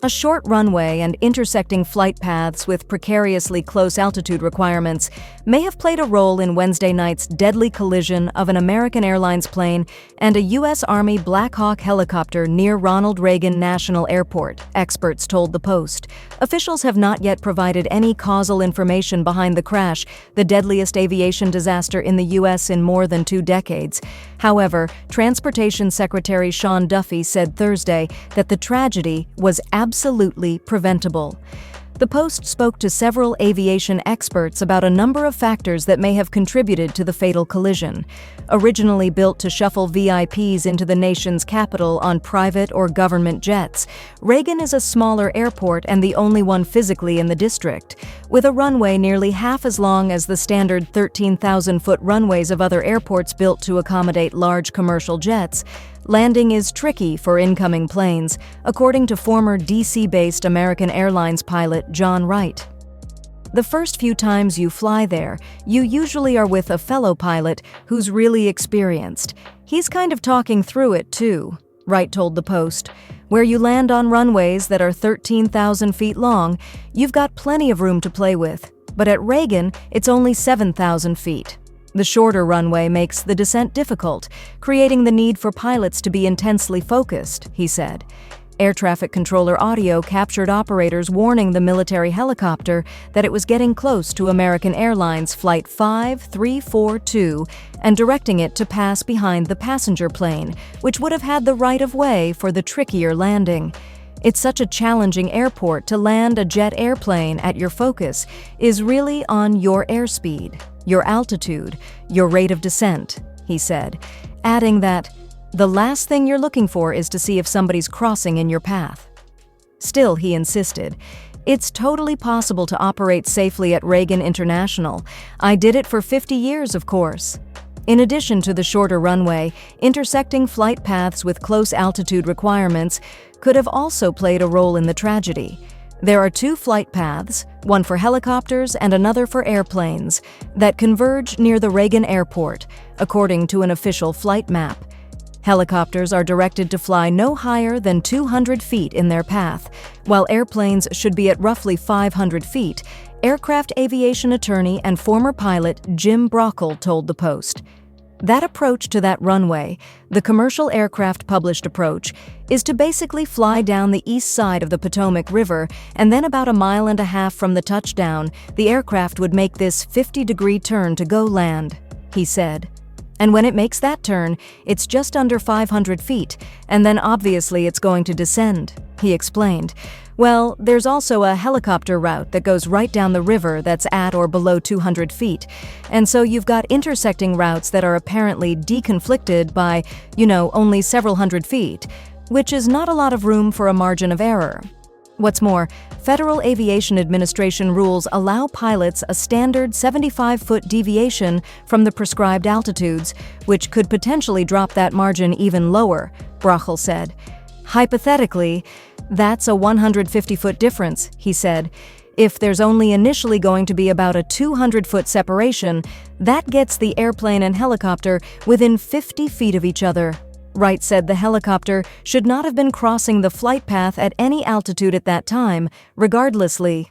A short runway and intersecting flight paths with precariously close altitude requirements may have played a role in Wednesday night's deadly collision of an American Airlines plane and a U.S. Army Black Hawk helicopter near Ronald Reagan National Airport, experts told the Post. Officials have not yet provided any causal information behind the crash, the deadliest aviation disaster in the U.S. in more than 2 decades. However, Transportation Secretary Sean Duffy said Thursday that the tragedy was absolutely preventable. The Post spoke to several aviation experts about a number of factors that may have contributed to the fatal collision. Originally built to shuffle VIPs into the nation's capital on private or government jets, Reagan is a smaller airport and the only one physically in the district. With a runway nearly half as long as the standard 13,000-foot runways of other airports built to accommodate large commercial jets, landing is tricky for incoming planes, according to former D.C.-based American Airlines pilot John Wright. The first few times you fly there, you usually are with a fellow pilot who's really experienced. He's kind of talking through it, too, Wright told the Post. Where you land on runways that are 13,000 feet long, you've got plenty of room to play with. But at Reagan, it's only 7,000 feet. The shorter runway makes the descent difficult, creating the need for pilots to be intensely focused, he said. Air traffic controller audio captured operators warning the military helicopter that it was getting close to American Airlines Flight 5342 and directing it to pass behind the passenger plane, which would have had the right of way for the trickier landing. It's such a challenging airport to land a jet airplane at your focus is really on your airspeed, your altitude, your rate of descent, he said, adding that the last thing you're looking for is to see if somebody's crossing in your path. Still, he insisted, it's totally possible to operate safely at Reagan International. I did it for 50 years, of course. In addition to the shorter runway, intersecting flight paths with close altitude requirements could have also played a role in the tragedy. There are 2 flight paths, one for helicopters and another for airplanes, that converge near the Reagan Airport, according to an official flight map. Helicopters are directed to fly no higher than 200 feet in their path, while airplanes should be at roughly 500 feet, aircraft aviation attorney and former pilot Jim Brockle told the Post. That approach to that runway, the commercial aircraft published approach, is to basically fly down the east side of the Potomac River, and then about 1.5 miles from the touchdown, the aircraft would make this 50-degree turn to go land, he said. And when it makes that turn, it's just under 500 feet, and then obviously it's going to descend, he explained. Well, there's also a helicopter route that goes right down the river that's at or below 200 feet, and so you've got intersecting routes that are apparently deconflicted by, only several hundred feet, which is not a lot of room for a margin of error. What's more, Federal Aviation Administration rules allow pilots a standard 75-foot deviation from the prescribed altitudes, which could potentially drop that margin even lower, Brockle said. Hypothetically, that's a 150-foot difference, he said. If there's only initially going to be about a 200-foot separation, that gets the airplane and helicopter within 50 feet of each other. Wright said the helicopter should not have been crossing the flight path at any altitude at that time, regardlessly